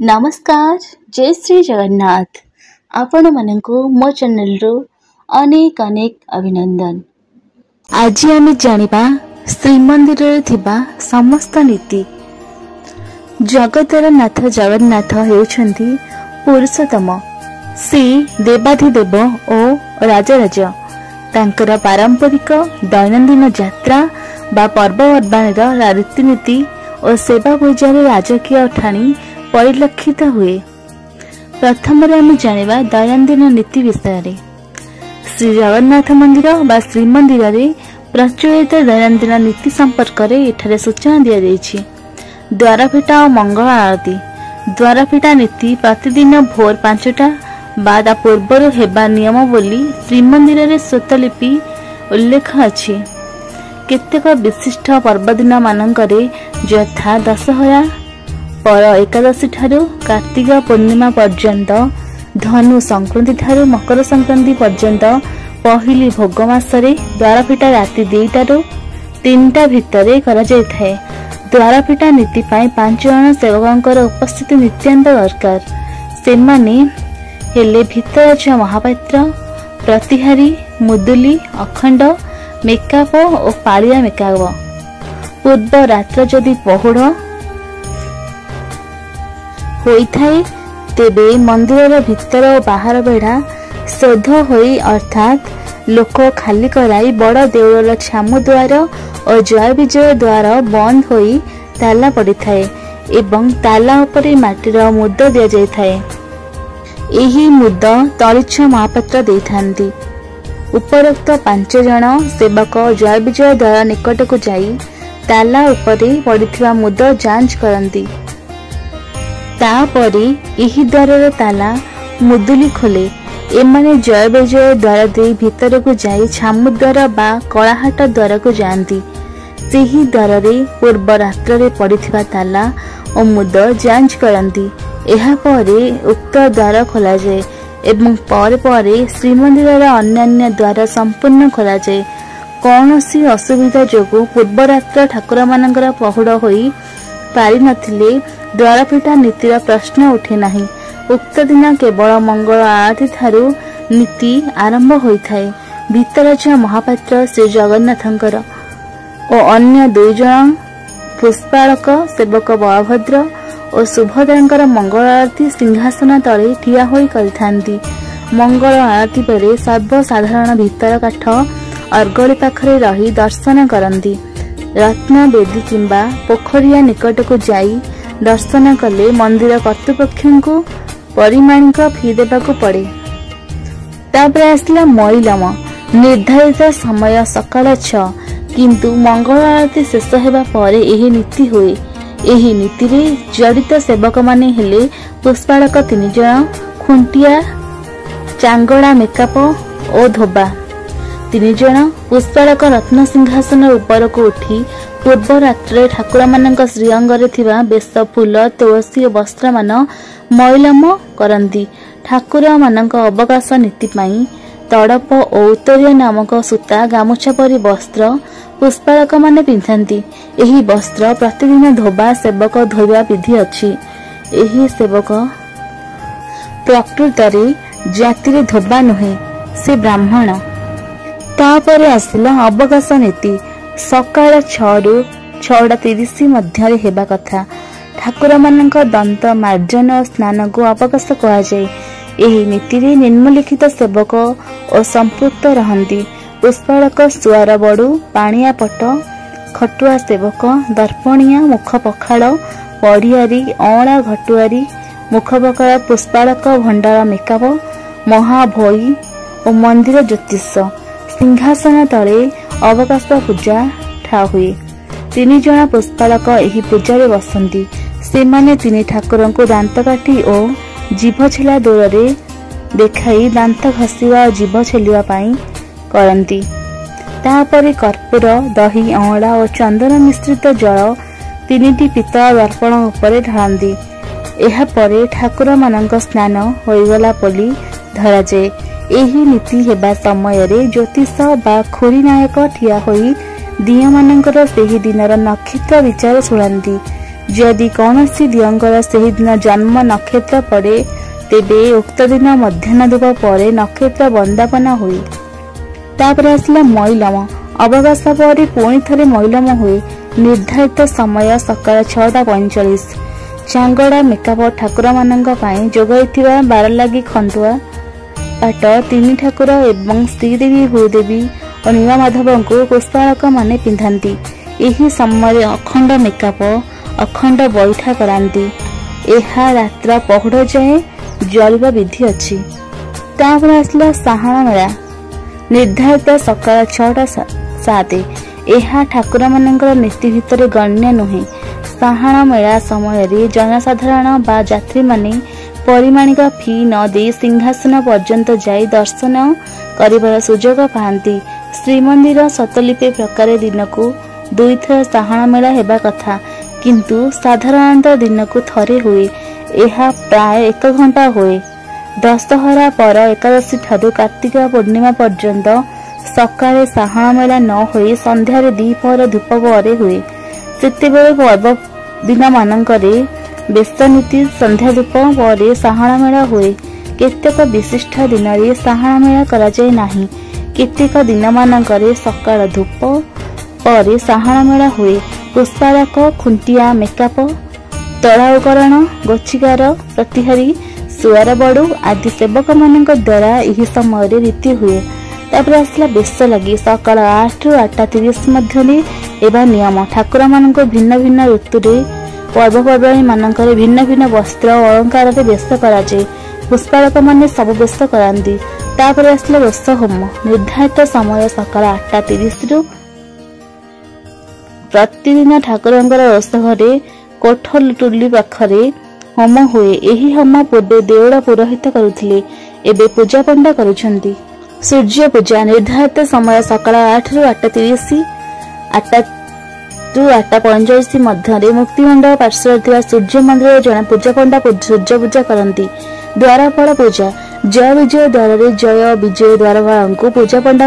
नमस्कार जय श्री जगन्नाथ आपण मानकु मो चैनल रो अनेक अनेक अभिनंदन। आज आम जानिबा श्रीमंदिर रे थिबा समस्त नीति। जगतर नाथ जगन्नाथ हेउछंती पुरुषोत्तम श्री देवाधिदेव और राजराज। तांकर पारंपरिक दैनंदिन यात्रा बा पर्वपर्वाणीर रीतिनीति और सेवा पूजार राजकीय ठाणी परिलक्षित हुए। प्रथम आम जानिबा दैनंदिन नीति विषय। श्री जगन्नाथ मंदिर बा श्रीमंदिर रे प्रचलित दैनंदिन नीति संपर्क रे एठारे सूचना दिया जायछि। द्वारफिटा और मंगल आरती। द्वारफिटा नीति प्रतिदिन भोर 5टा बाद पूर्वर हेबा नियम बोली श्रीमंदिर रे स्वतलिपि उल्लेख अछि। केतेक विशिष्ट पर्वदिन मानकरे यथा दशहरा पर एकादशी ठारू कार्तिक पूर्णिमा पर्यंत, धनु संक्रांति ठारू मकर संक्रांति पर्यंत पहिली भोग मासरे द्वारफिटा राति 2टारू 3टा भितरे करा जायथाय। द्वारफिटा नीति पाई 5 जण सेवकंकर उपस्थिति नित्यांत दरकार। सेमाने हेले भितरच महापात्र, प्रतिहारी, मुदुली, अखंड, मेकअप और पालिया मेकअप। पूर्व रात्र जदि पहुड़ होइथाए तेबे मंदिर भितर और बाहर बेढ़ा शोध होई अर्थात लोक खाली कराई बड़ देउलर छामु द्वार और जय विजय द्वार बंद होई ताला पड़ी थाए एवं ताला उपरे माटीर मुद दिया जाय थाए। एही मुद तलिछ महापात्र देइथांती। उपरोक्त 5 जण सेवक जय विजय द्वार निकट को जाई ताला उपरे पड़िथिबा मुद जांच करंती। तापरे एही द्वारर ताला मुदुली खोले। एमाने जय विजय द्वार दे भितर को जाई छामु द्वार बा कलाहाट द्वार को जाती। सेही द्वार रे पूर्व रात्र रे पड़िथिबा ताला और मुद जांच करंती। एहा परे उक्त द्वार खोला जाए एवं पर परे श्रीमंदिर अन्य द्वार संपूर्ण खोला जाए। कौनसी असुविधा जोगु पूर्व रात्र ठाकुर मानकर पहुड़ होई पारि नथिले द्वारफिटा नीतिर प्रश्न उठे नाही। उक्त दिन केवल मंगल आरती थारू नीति आरंभ होइथाए। भितरच महापात्र श्री जगन्नाथंकर और अन्य 2 जण पुष्पालक सेवक बलभद्र और सुभद्रांकर मंगल आरती सिंहासन तले ठिया होई करिथांती। मंगल आरती परे सर्वसाधारण भितर काठ अर्गली पाखरे रही दर्शन करंती। रत्न बेदी किंबा पोखरिया निकट को जाई दर्शन कले मंदिर कर्तृपक्ष को परिमाणिक फी देबाकू पड़े। तापर आसला मईलम। निर्धारित समय सकाळ 6 किंतु मंगल आरती शेष हेबा परे एही नीति हुए। एही नीति रे जड़ित सेवक माने हेले पुष्पालक 3 जण, खुंटिया, चांगड़ा मेकअप और धोबा 3 जण। पुष्पालक रत्न सिंहासन ऊपर को उठी पूर्व रात्रे ठाकुर मानक श्रीअंगरे थिबा बेश, फूल, तुलसी और वस्त्र मान मईलम करंती। ठाकुर मानक अवकाश नीति पाई तड़प और उत्तरीय नामक सूता गामुछा परी वस्त्र पुष्पालक माने पिंधांती। एही वस्त्र प्रतिदिन धोबा सेवक धोबा विधि अछि। एही सेवक प्रकृत रे जाति धोबा नुहे, से ब्राह्मण। तापर आसिला अवकाश नीति। सकाळ 6 ରୁ 6:30 मध्य हेबा कथा। ठाकुर मानक दंत मार्जन और स्नान को अवकाश कहा जाए। एही नीति रे निम्नलिखित सेवक और संपृक्त रहंती। पुष्पालक सुआर बड़ू, पाणिया पट, खटुआ सेवक, दर्पणिया, मुख पखाड़, पढ़ियारी, अणा घटुआरी, मुख पखाड़, पुष्पालक, भंडार मेकअप, महाभोई और मंदिर ज्योतिष। सिंहासन तले अवकाश पूजा ठा हुए। 3 जण पुष्पालक एही पूजा रे बसंती। सेमाने 3 ठाकुर को दांत काटी और जीभ छेला दूर रे देखाई दांत घसीवा और जीभ छेलिवा पाई करंती। तापरे कर्पूर, दही, अँला और चंदन मिश्रित जल 3टी पितळ दर्पण उपरे ढाळंती। एहा परे ठाकुर मानक स्नान होइगला बोली धरा जाए। एही नीति हेबा समय रे ज्योतिष बा खोरी नायक ठिया होई दिया मानकर सेही दिनर नक्षत्र विचार शुणांती। जदि कौनसी दियंकर सही दिन जन्म नक्षत्र पड़े तेबे उक्त दिन मध्याह्न धूप पर नक्षत्र वंदापना हुए। तापर आसला मैलम। अवकाश पर पुणी थे मैलम हुए। निर्धारित समय सकाळ 6:45। चांगड़ा मेकअप ठाकुर मान जोगाई बारलागी खंडुआ पाट तीन ठाकुर एवं श्रीदेवी भूदेवी और नीलमाधव को पुष्पालक माने पिंधाती। यही समय अखंड मेकअप अखंड बैठा कराती। यह रात्र पहुड़ जाए जलिबा विधि अच्छी। तापर आसला साहाण मेला। निर्धारित सकाळ 6:07। यह ठाकुर मानकर नीति भितर गण्य नुहे। साहाण मेला समय जनसाधारण बा यात्री माने परिमाणिक फी न दे सिंहासन पर्यंत जाई दर्शन करिबार सुजोग पाती। श्रीमंदिर शतलिपि प्रकार दिन को 2 थर साहाण मेला हेबा कथा, किंतु साधारणतः दिन को थरे हुए। यह प्राय 1 घंटा हुए। दशहरा पर एकादशी ठारू कार्तिक पूर्णिमा पर्यंत सकाळे साहाण मेला न होई संध्यारे दीपहर धूप पर हुए। सेतेबेले पर्व दिन मानकरे बेशनीति संध्या धूप पर साहाण मेला हुए। केतेक विशिष्ट दिन में साहाण मेला करा जाए नाही। केतेक दिन मानकरे सकाळ धूप पर साहाण मेला हुए। पुष्पालक खुंटिया मेकअप तड़ाउकरण गोचिकार प्रतिहारी सुआर बड़ू आदि सेवक मान द्वारा यह समय रीति हुए। तापर आसला बेश लगी सकाळ 8 ରୁ 8:30 मध्य एवं नियम। ठाकुर मान भिन्न भिन्न ऋतु पर्वपर्वाणी मानक भिन्न भिन्न वस्त्र अलंकार बेश कराए। पुष्पालक माने सब बेश कराती। तापर आसला रोष होम। निर्धारित समय सकाळ 8:30 ରୁ प्रतिदिन ठाकुर रोष घरे कोठलटुली पाखरे होम हुए। यही होम पूर्वे देउड़ पुरोहित करुथिले, एबे पूजा पंडा करुछंती। सूर्य पूजा। निर्धारित समय सकाळ 8 ରୁ 8:30 8 ରୁ 8:45 मध्य मुक्तिमंडल पार्श्व सूर्य मंदिर जड़े पूजा पंडा सूर्य पूजा करती। द्वारपाल पूजा। जय विजय द्वार जय विजय द्वारपाल को पूजा पंडा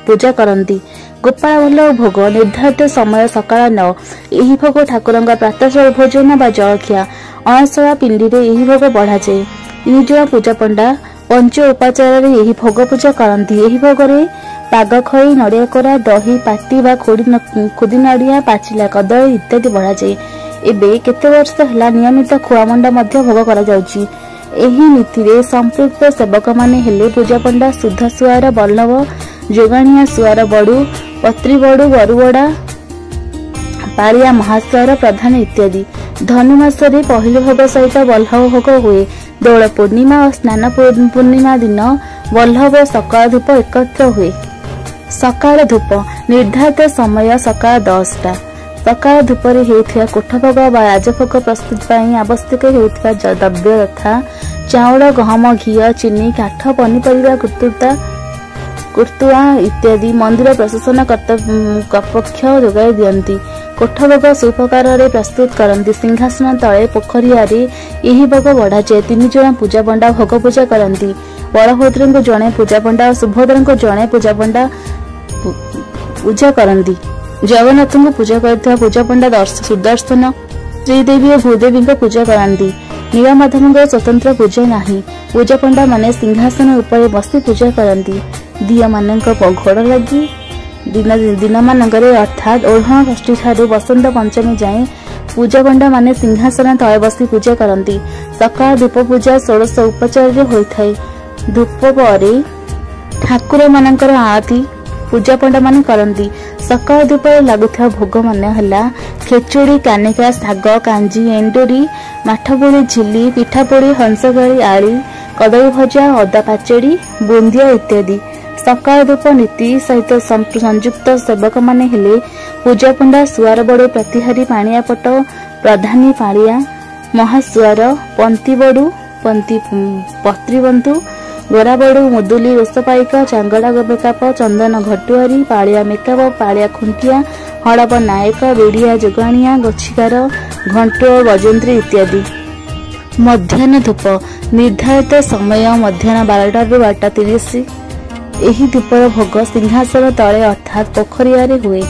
पूजा करती। गोपाल वल्लभ भोग। निर्धारित समय सकाळ 9। यही भोग ठाकुर प्रातः भोजन बा जलखिया अणसरा पिंडी रे यही भोग बढ़ा जाए। 3 जन पूजा पंडा पंच उपाचार यही भोग पूजा करती। यही भोगरे पाग खई नड़िया कोरा दही पाटी बा खुदी नड़िया पाचिला कदली इत्यादि बढ़ा जाए। एबे केते वर्ष है नियमित खुआमंडा भोग करा जाउची। एही नीति रे संपृक्त सेवक माने हेले पूजा पंडा सुधा सुआर बल्लभ जोगाणिया सुआर बड़ू पत्री बड़ू बरुवड़ा पालिया महासुआर प्रधान इत्यादि। धनुमासरे पहिल भोग सहित बल्लभ भोग हुए। दोल पूर्णिमा और स्नान पूर्णिमा दिन बल्लभ सकाळ धूप एकत्र हुए। सकाळ धूप। निर्धारित समय सकाळ 10टा। सकाळ धूपरे हेउथिया कोठभोग बा राजभोग प्रस्तुत पाई आवश्यक हेउथिया द्रव्य तथा चाउल गहम घी चीनी काठ पनीपरिया कुर्तुआ इत्यादि मंदिर प्रशासन कर्तृपक्ष जोगाई दियंती। कोठभोग सुप्रकार प्रस्तुत करती। सिंहासन तले पोखरिया यही भोग बढ़ा जाए। 3 जन पूजा पंडा भोग पूजा करती। बलभद्र को जड़े पूजा पंडा और सुभद्रा को जड़े पूजा पंडा पूजा करती। जगन्नाथ को पूजा करता पूजा पंडा सुदर्शन श्रीदेवी और भूदेवी को पूजा करती। नीलमाधव स्वतंत्र पूजा नहीं। पूजा पंडा माने सिंहासन ऊपर बसी पूजा करती। दिया मान घोड़ लगी दिन मानक अर्थात ओढ़ण षष्ठी ठारू बसंत पंचमी जाए पूजा पंडा माने सिंहासन तले बसी पूजा करती। सकाळ धूप पूजा 16 उपचार होता है। धूप पर ठाकुर मानकर आरती पूजा पंडा माने करती। सकाळ धूप लगुवा भोग मान है खेचुड़ी कानिका शाग कांजी एंडुरी माठपुड़ी झिली पिठापुड़ी हंसगाड़ी आली कदली भजा अदा पाचेड़ी बुंदिया इत्यादि। सकाळ धूप नीति सहित संयुक्त सेवक माने हेले पूजा पंडा सुआर बड़ू प्रतिहारी पाणियापट प्रधानी पालिया महासुआर पंती बड़ू पत्री बंधु गोरा बड़ू मुदुली रोषपाइक चांगड़ा मेकअप चंदन घटुआरी पालिया मेकअप पालिया खुंटिया हड़प नायक बेड़िया जोगाणिया गोछिकार घंटु गजेन्द्री इत्यादि। मध्याह्न धूप। निर्धारित समय मध्याह्न 12टा ରୁ 12:30। यही धूपर भोग सिंहासन तले अर्थात पोखरिया हुए।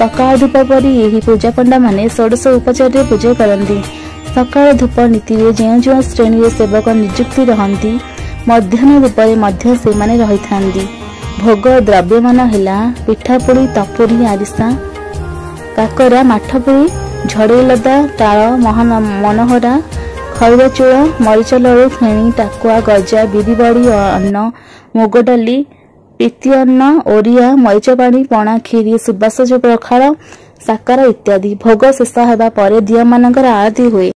सकाळ धूप पर यही पूजा पंडा माने षोडश उपचार पूजा करती। सकाळ धूप नीति जो जो श्रेणी सेवक नियुक्ति रहती मध्याह्न धूपरे मध्य से माने रही थांती। भोग द्रव्य मान है पिठापुड़ी तपुरी आरिसा काकरा माठपुरी झड़े लदा ताल मनोहरा खैर चूड़ मरीच लड़ू फेणी टाकुआ गजा बिरी बड़ी अन्न मुग डाली प्रीति अन्न ओरिया मरीच पानी पणा खीरी सुबास प्रखाल साकार इत्यादि। भोग शेष होगा पर दिया मानकर आरती हुए।